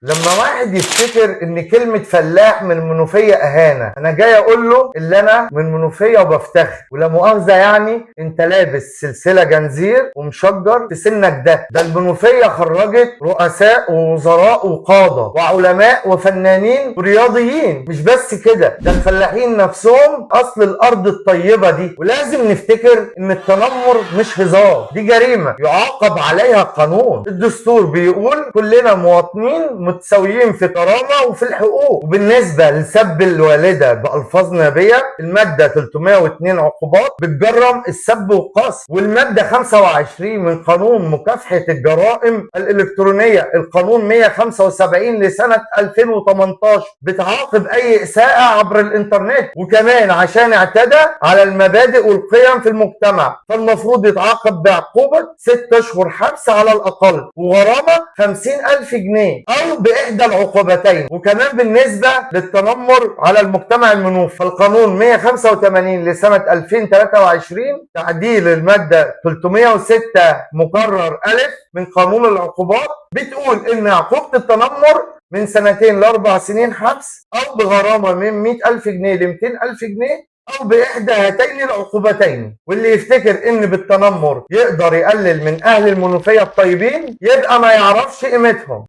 لما واحد يفتكر ان كلمة فلاح من المنوفية اهانة، انا جاي اقول له اللي انا من المنوفية وبفتخر، ولا مؤاخذة يعني انت لابس سلسلة جنزير ومشجر في سنك ده المنوفية خرجت رؤساء ووزراء وقادة وعلماء وفنانين ورياضيين. مش بس كده، ده الفلاحين نفسهم اصل الارض الطيبة دي. ولازم نفتكر ان التنمر مش هزار، دي جريمة يعاقب عليها قانون. الدستور بيقول كلنا مواطنين متساويين في كرامة وفي الحقوق. وبالنسبة لسب الوالدة بألفاظ نابية، المادة 302 عقوبات بتجرم السب والقذف، والمادة 25 من قانون مكافحة الجرائم الإلكترونية القانون 175 لسنة 2018 بتعاقب أي إساءة عبر الإنترنت، وكمان عشان اعتدى على المبادئ والقيم في المجتمع فالمفروض يتعاقب بعقوبة 6 أشهر حبس على الأقل وغرامة 50,000 جنيه أو بإحدى العقوبتين. وكمان بالنسبة للتنمر على المجتمع المنوفي فالقانون 185 لسنة 2023 تعديل المادة 306 مكرر ألف من قانون العقوبات بتقول إن عقوبة التنمر من 2 ل4 سنين حبس أو بغرامة من 100,000 جنيه ل 200,000 جنيه أو بإحدى هاتين العقوبتين. واللي يفتكر إن بالتنمر يقدر يقلل من أهل المنوفية الطيبين يبقى ما يعرفش قيمتهم.